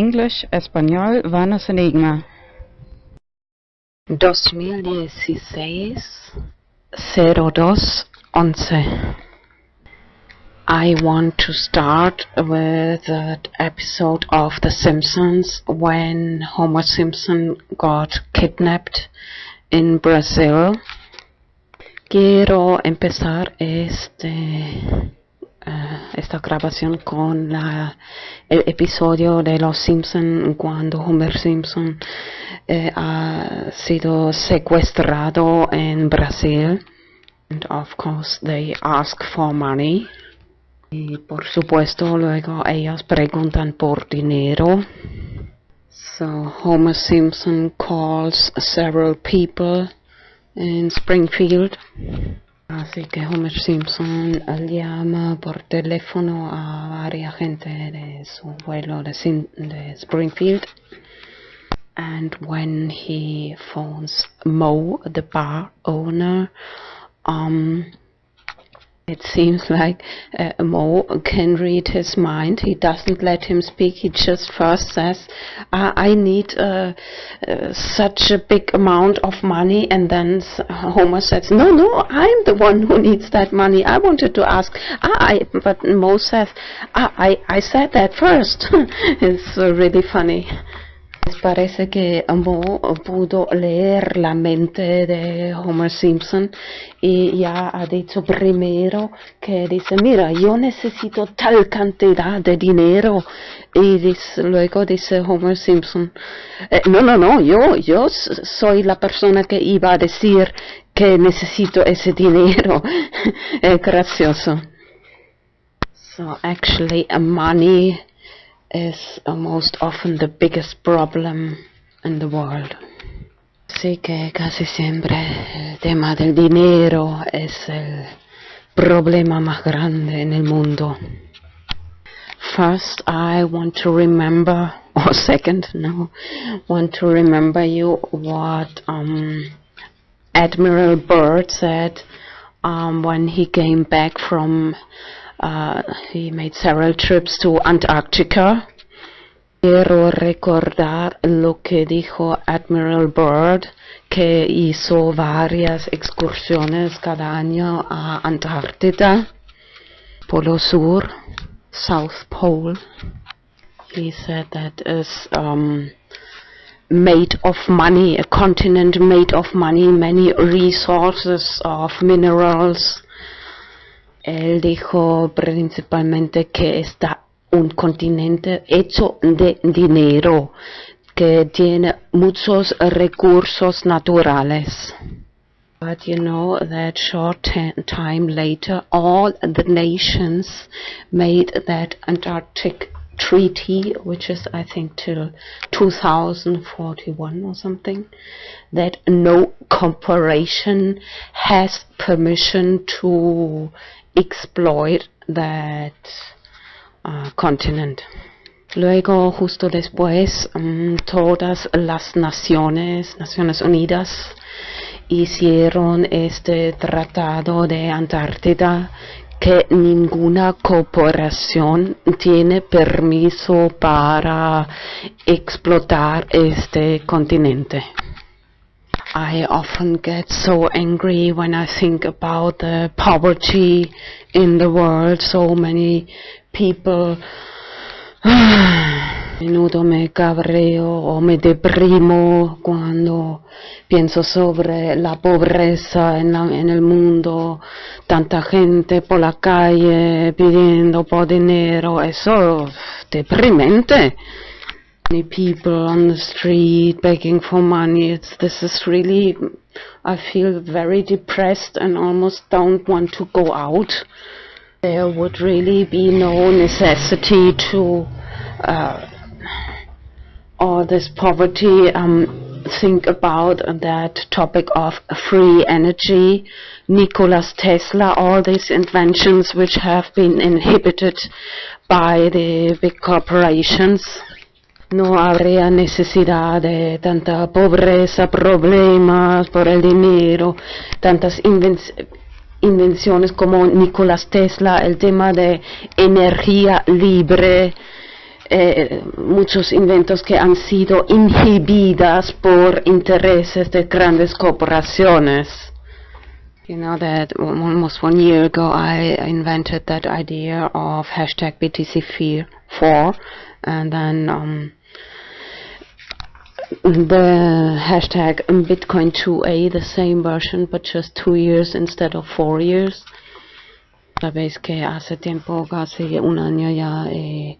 English, Español, VanosEnigmA. 2016-02-11. I want to start with that episode of The Simpsons when Homer Simpson got kidnapped in Brazil. Quiero empezar esta grabación con el episodio de Los Simpsons cuando Homer Simpson ha sido secuestrado en Brasil. And of course they ask for money. Y por supuesto luego ellos preguntan por dinero. So Homer Simpson calls several people in Springfield. Así que Homer Simpson llama por teléfono a varias gente de su vuelo de Springfield. And when he phones Mo, the bar owner, it seems like Mo can read his mind. He doesn't let him speak. He just first says, I need such a big amount of money. And then Homer says, no, I'm the one who needs that money. I wanted to ask. But Mo says, I said that first. It's really funny. Parece que Mo pudo leer la mente de Homer Simpson y ya ha dicho primero que dice, mira, yo necesito tal cantidad de dinero, y luego dice Homer Simpson, no, yo soy la persona que iba a decir que necesito ese dinero. Gracioso. So actually money is most often the biggest problem in the world. Así que casi siempre el tema del dinero es el problema más grande en el mundo. First, I want to remember, want to remember you what Admiral Byrd said when he came back from he made several trips to Antarctica. Quiero recordar lo que dijo Admiral Byrd, que hizo varias excursiones cada año a Antártida, Polo Sur, South Pole. He said that is made of money, a continent made of money, many resources of minerals. Él dijo principalmente que está un continente hecho de dinero, que tiene muchos recursos naturales. But you know that short time later, all the nations made that Antarctic treaty, which is I think till 2041 or something, that no corporation has permission to exploit that continent. Luego, justo después, todas las Naciones Unidas hicieron este tratado de Antártida, que ninguna corporación tiene permiso para explotar este continente. I often get so angry when I think about the poverty in the world. So many people. A menudo me cabreo o me deprimo cuando pienso sobre la pobreza en el mundo. Tanta gente por la calle pidiendo por dinero. Eso es deprimente. Many people on the street begging for money. This is really, I feel very depressed and almost don't want to go out. There would really be no necessity to all this poverty. Think about that topic of free energy, Nikola Tesla, all these inventions which have been inhibited by the big corporations. No habría necesidad de tanta pobreza, problemas por el dinero, tantas invenciones como Nikola Tesla, el tema de energía libre, muchos inventos que han sido inhibidas por intereses de grandes corporaciones. You know that almost 1 year ago I invented that idea of hashtag BTC4, and then the hashtag Bitcoin2A, the same version, but just 2 years instead of 4 years. Sabéis que hace tiempo, casi 1 año ya, he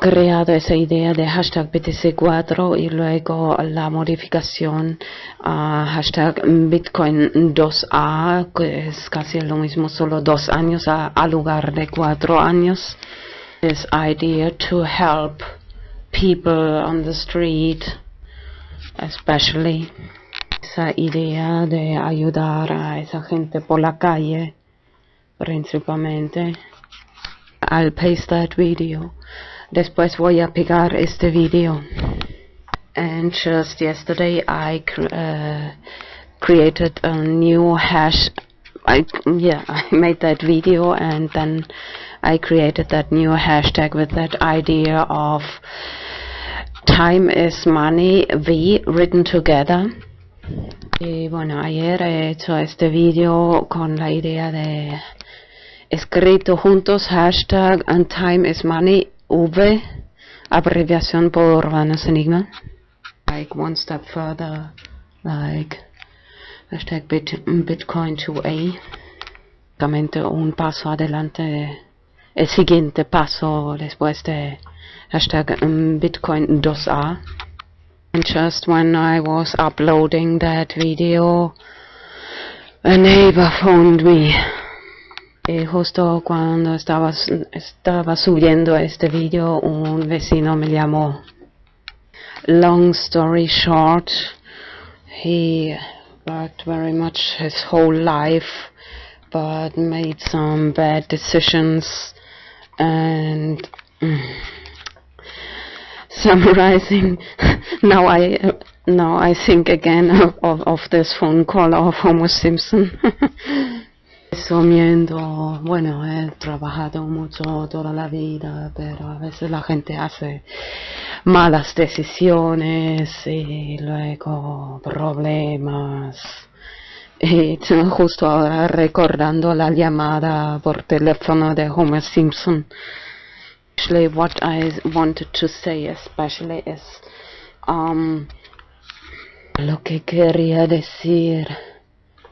creado esa idea de hashtag BTC4 y luego la modificación a hashtag Bitcoin2A, que es casi lo mismo, solo 2 años a lugar de 4 años. This idea to help people on the street, especially. Esa idea de ayudar a esa gente por la calle, principalmente. I'll paste that video. Después voy a pegar este video. And just yesterday I created a new hash. I made that video, and then I created that new hashtag with that idea of time is money, V, written together. Y bueno, ayer he hecho este video con la idea de escrito juntos hashtag and time is money, V, abreviación por VanosEnigmA. Like one step further, like hashtag Bitcoin2A. Básicamente un paso adelante, el siguiente paso después de hashtag Bitcoin2A. And just when I was uploading that video, a neighbor phoned me. Y justo cuando estaba subiendo este video, un vecino me llamó. Long story short, he worked very much his whole life, but made some bad decisions, and summarizing, now I think again of this phone call of Homer Simpson. Resumiendo, bueno, he trabajado mucho toda la vida, pero a veces la gente hace malas decisiones y luego problemas. Y justo ahora recordando la llamada por teléfono de Homer Simpson. Actually, what I wanted to say especially is lo que quería decir,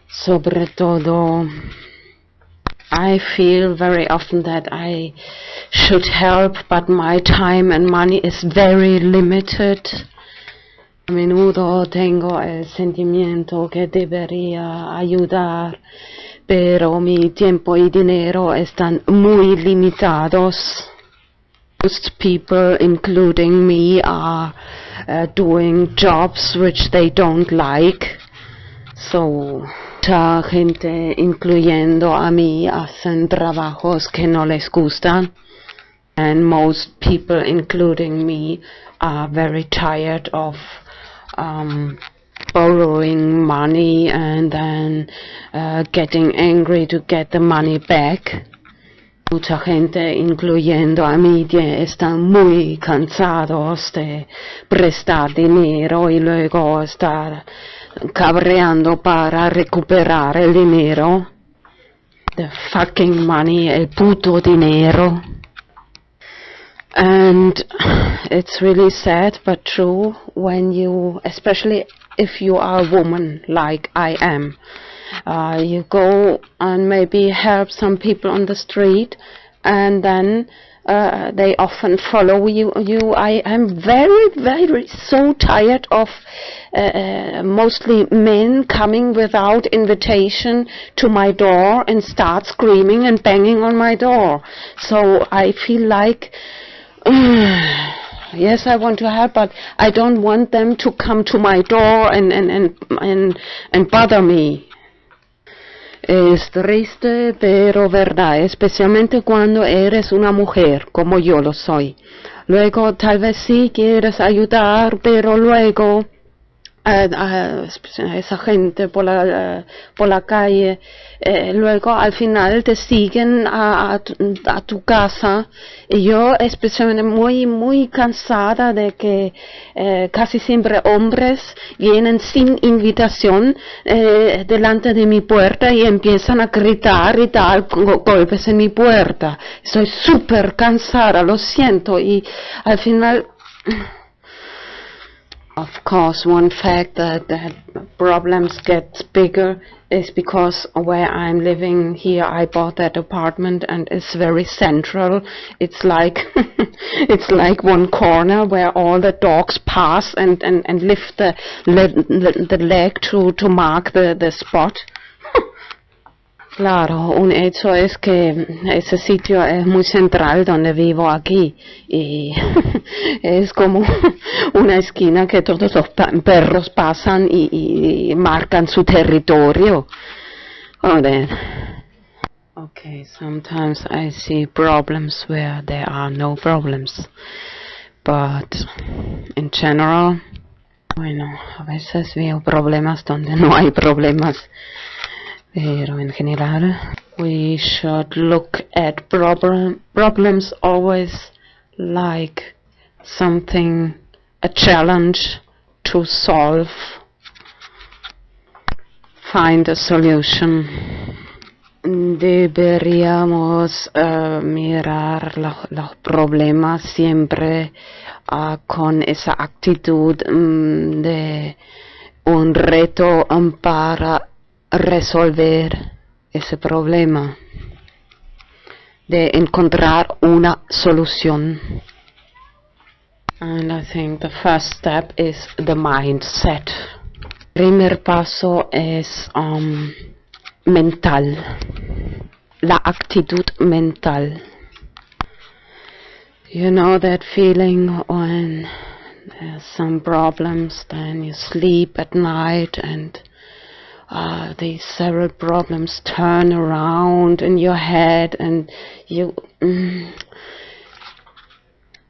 sobre todo, I feel very often that I should help, but my time and money is very limited. A menudo tengo el sentimiento que debería ayudar, pero mi tiempo y dinero están muy limitados. Most people, including me, are doing jobs which they don't like. So, mucha gente, incluyendo a mí, hacen trabajos que no les gustan. And most people, including me, are very tired of borrowing money and then getting angry to get the money back. Mucha gente, incluyendo a mí, están muy cansados de prestar dinero y luego estar cabreando para recuperar el dinero. The fucking money, el puto dinero. And it's really sad but true when you, especially if you are a woman like I am, you go and maybe help some people on the street, and then they often follow you. I am very so tired of mostly men coming without invitation to my door and start screaming and banging on my door. So I feel like, yes, I want to help, but I don't want them to come to my door and bother me. Es triste, pero verdad, especialmente cuando eres una mujer, como yo lo soy. Luego, tal vez sí quieres ayudar, pero luego esa gente por la calle, luego al final te siguen a tu casa, y yo especialmente muy cansada de que casi siempre hombres vienen sin invitación delante de mi puerta y empiezan a gritar y dar golpes en mi puerta. Estoy súper cansada, lo siento, y al final... Of course, one fact that problems get bigger is because where I'm living here, I bought that apartment and it's very central. It's like it's like one corner where all the dogs pass and lift the leg to mark the spot. Claro, un hecho es que ese sitio es muy central donde vivo aquí y es como una esquina que todos los perros pasan y marcan su territorio. Joder. Okay, sometimes I see problems where there are no problems, but in general, bueno, a veces veo problemas donde no hay problemas. Pero en general, we should look at problems always like something, a challenge to solve, find a solution. Deberíamos mirar los problemas siempre con esa actitud de un reto para resolver ese problema, de encontrar una solución. And I think the first step is the mindset. Primer paso es mental, la actitud mental. You know that feeling when there's some problems, then you sleep at night and these several problems turn around in your head and you...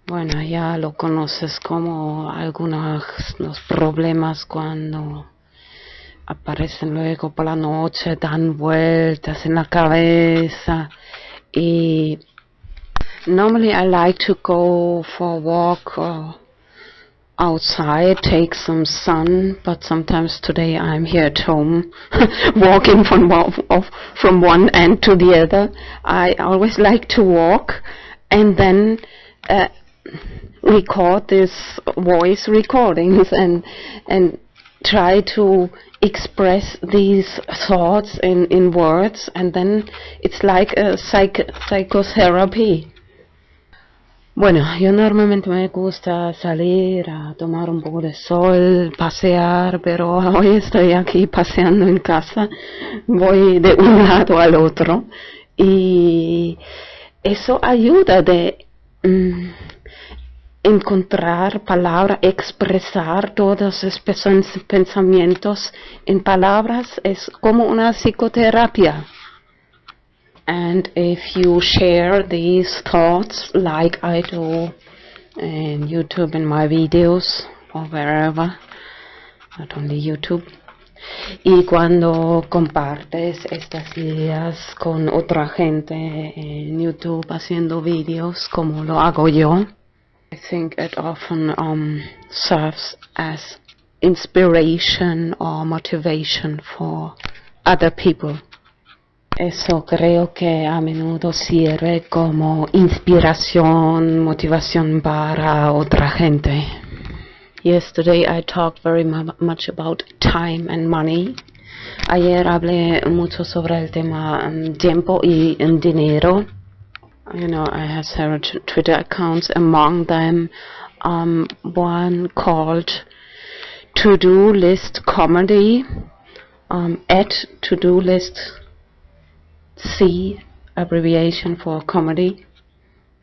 Bueno, ya lo conoces como algunos los problemas cuando aparecen luego por la noche, dan vueltas en la cabeza. Y normally I like to go for a walk outside, take some sun, but sometimes today I'm here at home walking from one end to the other. I always like to walk and then record these voice recordings and try to express these thoughts in words, and then it's like a psychotherapy. Bueno, yo normalmente me gusta salir a tomar un poco de sol, pasear, pero hoy estoy aquí paseando en casa, voy de un lado al otro y eso ayuda de encontrar palabras, expresar todos esos pensamientos en palabras, es como una psicoterapia. And if you share these thoughts like I do in YouTube, in my videos, or wherever, not only YouTube, y cuando compartes estas ideas con otra gente en YouTube haciendo videos como lo hago yo, I think it often serves as inspiration or motivation for other people. Eso creo que a menudo sirve como inspiración, motivación para otra gente. Yesterday I talked very much about time and money. Ayer hablé mucho sobre el tema tiempo y dinero. You know, I have several Twitter accounts, among them one called To-Do List Comedy, at To-Do List C, abbreviation for comedy.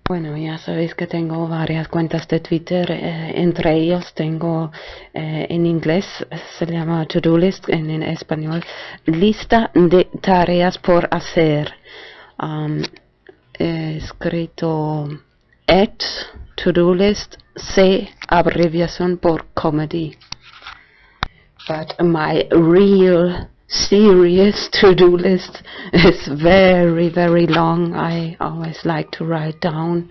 Bueno, ya sabéis que tengo varias cuentas de Twitter, entre ellos tengo en inglés, se llama To-Do List, en español, lista de tareas por hacer. Escrito at To-Do List C, abreviación por comedy. But my real serious to-do list is very, very long. I always like to write down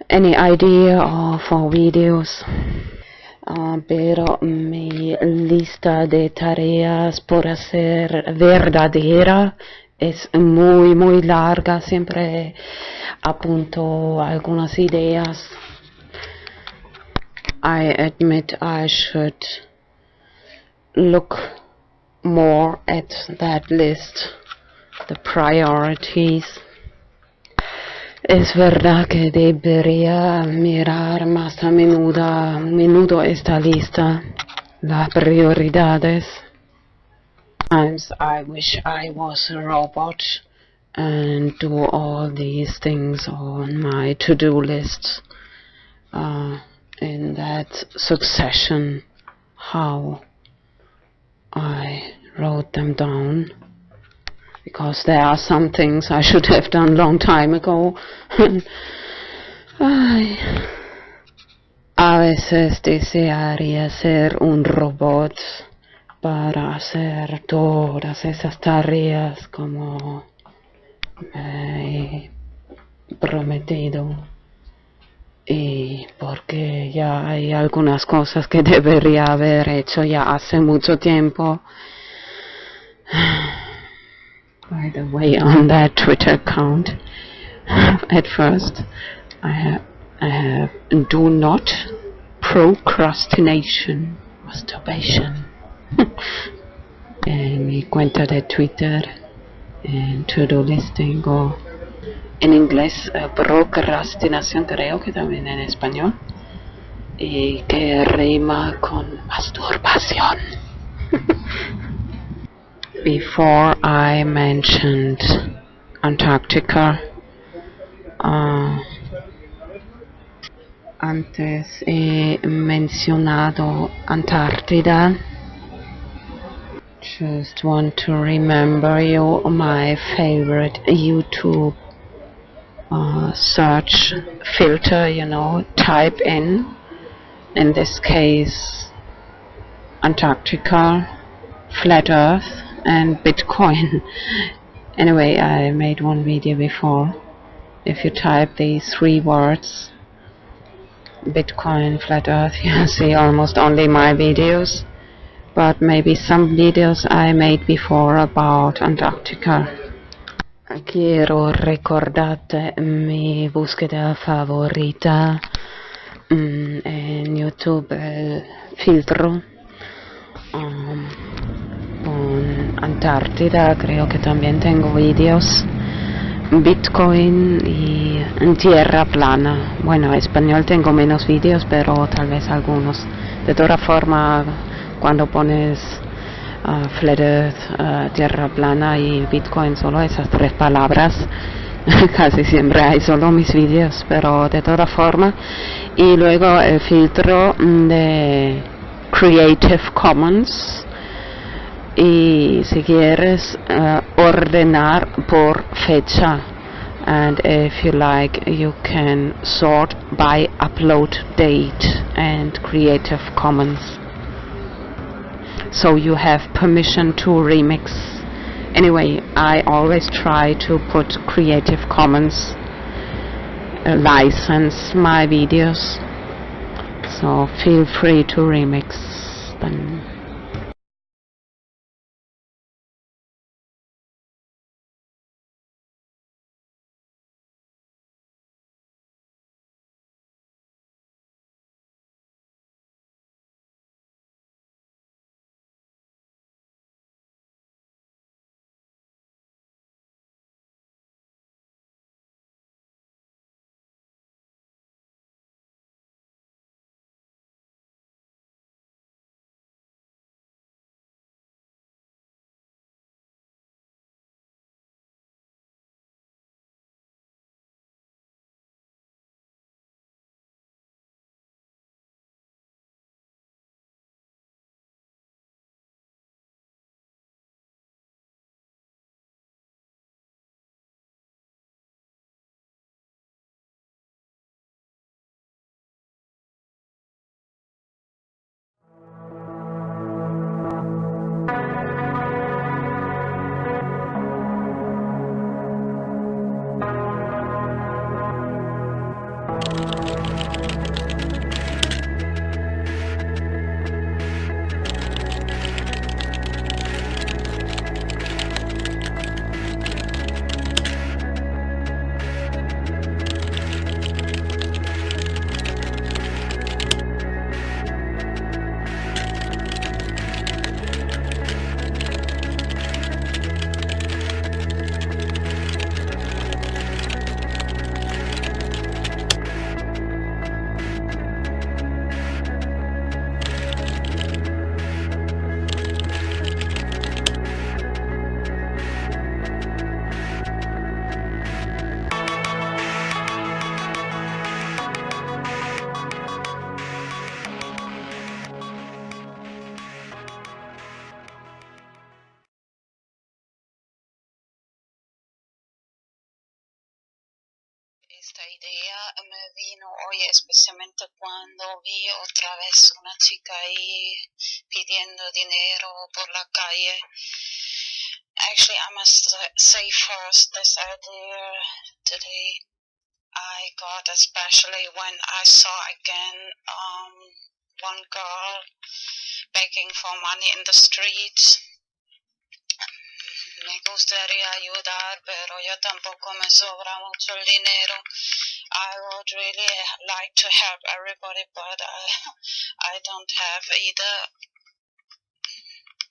any idea for videos. Pero mi lista de tareas por hacer verdadera es muy, muy larga. Siempre apunto algunas ideas. I admit I should look more at that list, the priorities. Es verdad que debería mirar más a menudo esta lista, las prioridades. Sometimes I wish I was a robot and do all these things on my to-do list in that succession, how I wrote them down. Because there are some things I should have done long time ago. A veces desearía ser un robot para hacer todas esas tareas como he prometido. Y porque ya hay algunas cosas que debería haber hecho ya hace mucho tiempo. By the way, on that Twitter account, at first, I have do not procrastination, masturbation. En mi cuenta de Twitter, en to-do list tengo en inglés procrastinación, creo que también en español, y que rima con masturbación. Before I mentioned Antarctica, antes he mencionado Antártida. Just want to remember you my favorite YouTube search filter, type in this case Antarctica, flat earth and Bitcoin. Anyway, I made one video before. If you type these 3 words, Bitcoin, flat earth, you see almost only my videos, but maybe some videos I made before about Antarctica. Quiero recordarte mi búsqueda favorita en YouTube, el filtro con Antártida. Creo que también tengo vídeos, Bitcoin y tierra plana. Bueno, en español tengo menos vídeos, pero tal vez algunos. De toda forma, cuando pones flat earth, tierra plana y Bitcoin, solo esas 3 palabras, casi siempre hay solo mis vídeos, pero de toda forma. Y luego el filtro de Creative Commons. Y si quieres ordenar por fecha, and if you like, you can sort by upload date and Creative Commons, so you have permission to remix. Anyway, I always try to put Creative Commons license my videos, so feel free to remix them. Esta idea me vino hoy especialmente cuando vi otra vez una chica ahí pidiendo dinero por la calle. Actually, I must say first, this idea today I got especially when I saw again one girl begging for money in the streets. Me gustaría ayudar, pero yo tampoco me sobra mucho el dinero. I would really like to help everybody, but I don't have either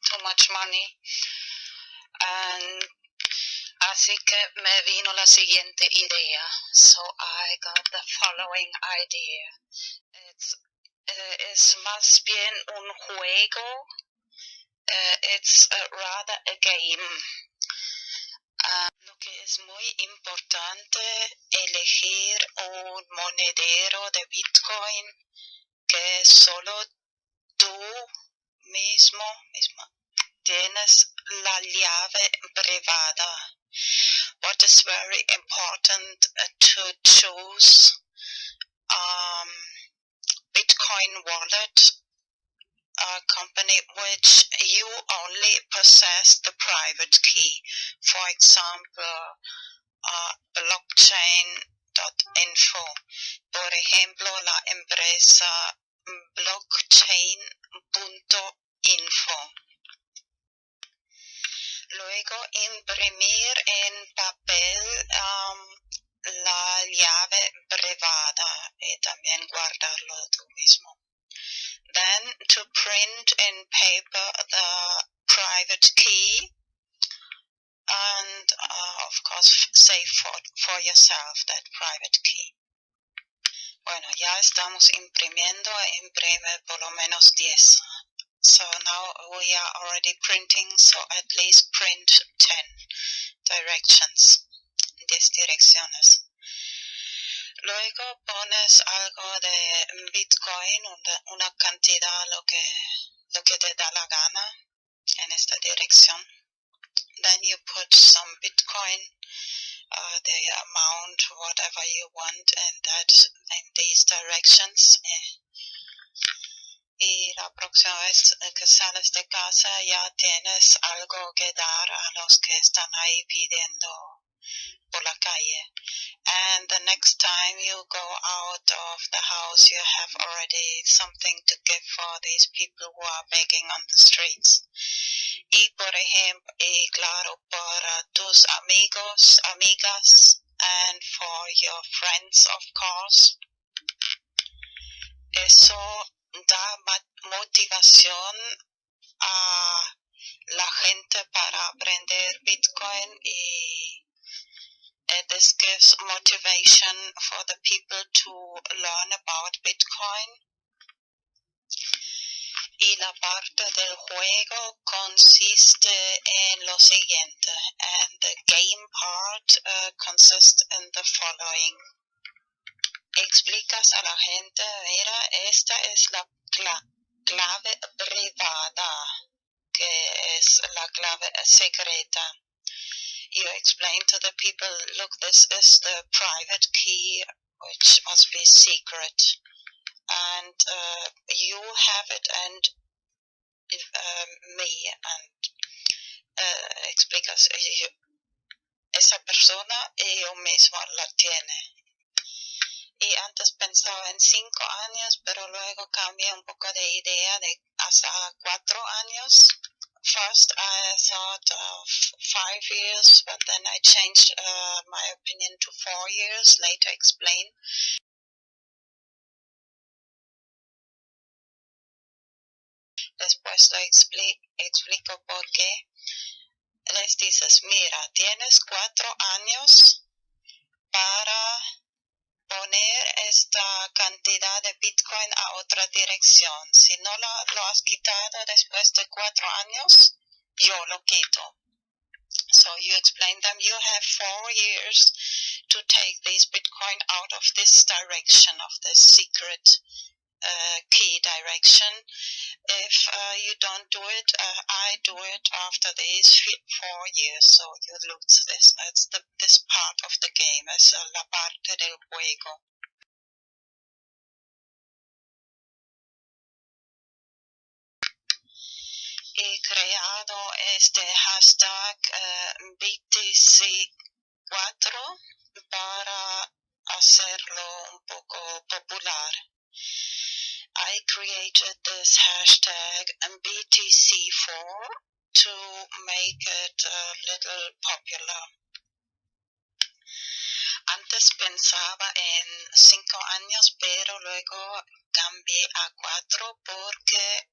too much money. And así que me vino la siguiente idea. So I got the following idea. Es más bien un juego. It's rather a game. Lo que es muy importante, elegir un monedero de Bitcoin que solo tú misma tienes la llave privada. What is very important to choose Bitcoin wallet company which you only possess the private key. For example, blockchain.info. Por ejemplo, la empresa blockchain.info. Luego, imprimir en papel la llave privada y también guardarlo tú mismo. Then to print in paper the private key and of course save for yourself that private key. Bueno, ya estamos imprimiendo, imprime por lo menos 10. So now we are already printing, so at least print 10 directions, 10 direcciones. Luego pones algo de Bitcoin, una cantidad, lo que te da la gana en esta dirección. Then you put some Bitcoin, the amount, whatever you want, in these directions. Y la próxima vez que sales de casa ya tienes algo que dar a los que están ahí pidiendo por la calle. And the next time you go out of the house, you have already something to give for these people who are begging on the streets. Y por ejemplo, y claro, para tus amigos, amigas, and for your friends, of course. Eso da motivación a la gente para aprender Bitcoin y this gives motivation for the people to learn about Bitcoin. Y la parte del juego consiste en lo siguiente, and the game part consists in the following. Explicas a la gente, mira, esta es la clave privada, que es la clave secreta. You explain to the people, look, this is the private key, which must be secret. And you have it, and me, and explicas, esa persona y yo mismo la tiene. Y antes pensaba en 5 años, pero luego cambié un poco de idea de hasta 4 años. First I thought of 5 years, but then I changed my opinion to 4 years, later explain. Después lo explico por qué. Les dices, mira, tienes 4 años para poner esta cantidad de Bitcoin a otra dirección. Si no lo has quitado después de 4 años, yo lo quito. So you explain them, you have 4 years to take this Bitcoin out of this direction, of this secret key direction. If you don't do it, I do it after these 4 years, so you lose this. It's this part of the game, es la parte del juego. He creado este hashtag BTC4 para hacerlo un poco popular. I created this hashtag BTC4 to make it a little popular. Antes pensaba en 5 años, pero luego cambié a 4 porque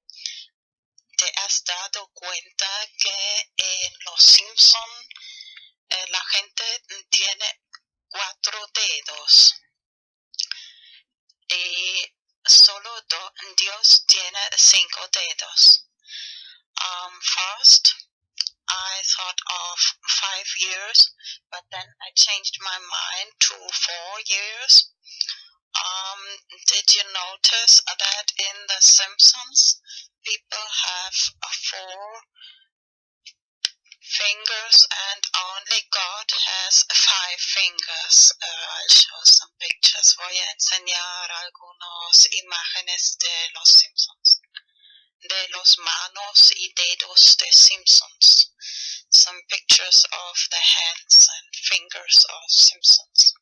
te has dado cuenta que en los Simpsons la gente tiene 4 dedos y solo Dios tiene 5 dedos. First, I thought of 5 years, but then I changed my mind to 4 years. Did you notice that in The Simpsons, people have 4 fingers and only God has 5 fingers? I'll show some pictures. Voy a enseñar algunas imágenes de los Simpsons, de los manos y dedos de Simpsons. Some pictures of the hands and fingers of Simpsons.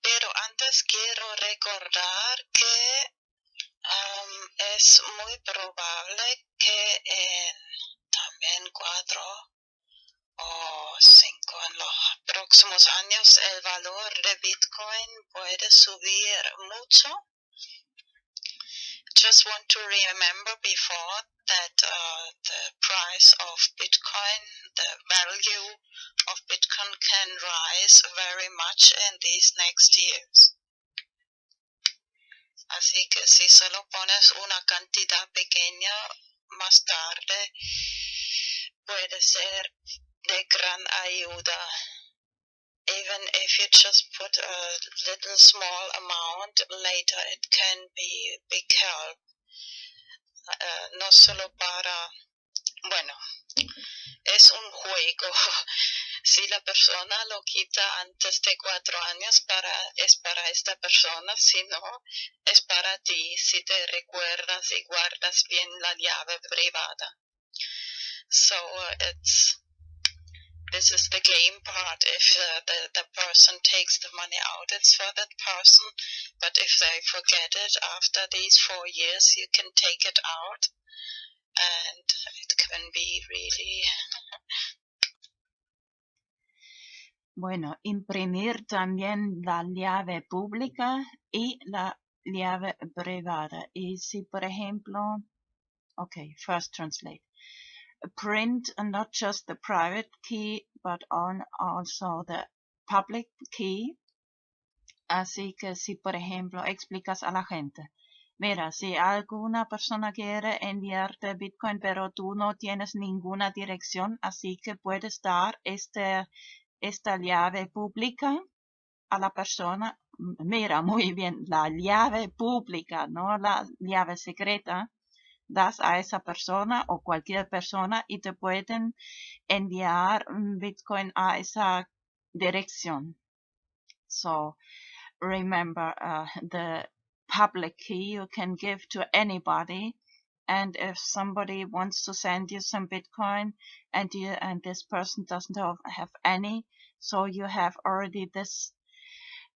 Pero antes quiero recordar que es muy probable que en también 4 o 5 en los próximos años el valor de Bitcoin puede subir mucho. Just want to remember before that the price of Bitcoin, the value of Bitcoin can rise very much in these next years. Así que si solo pones una cantidad pequeña, más tarde puede ser de gran ayuda. Even if you just put a little small amount, later it can be big help. No solo para, bueno, es un juego. Si la persona lo quita antes de 4 años, es para esta persona. Si no, es para ti, si te recuerdas y guardas bien la llave privada. So this is the game part. If the person takes the money out, it's for that person. But if they forget it after these 4 years, you can take it out. And it can be really... Bueno, imprimir también la llave pública y la llave privada. Y si, por ejemplo, okay, first translate. Print not just the private key, but also the public key. Así que si, por ejemplo, explicas a la gente, mira, si alguna persona quiere enviarte Bitcoin, pero tú no tienes ninguna dirección, así que puedes dar esta llave pública a la persona. Mira, muy bien, la llave pública, no la llave secreta. Das a esa persona o cualquier persona y te pueden enviar Bitcoin a esa dirección. So remember, the public key you can give to anybody, and if somebody wants to send you some Bitcoin and this person doesn't have any, so you have already this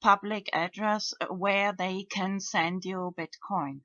public address where they can send you Bitcoin.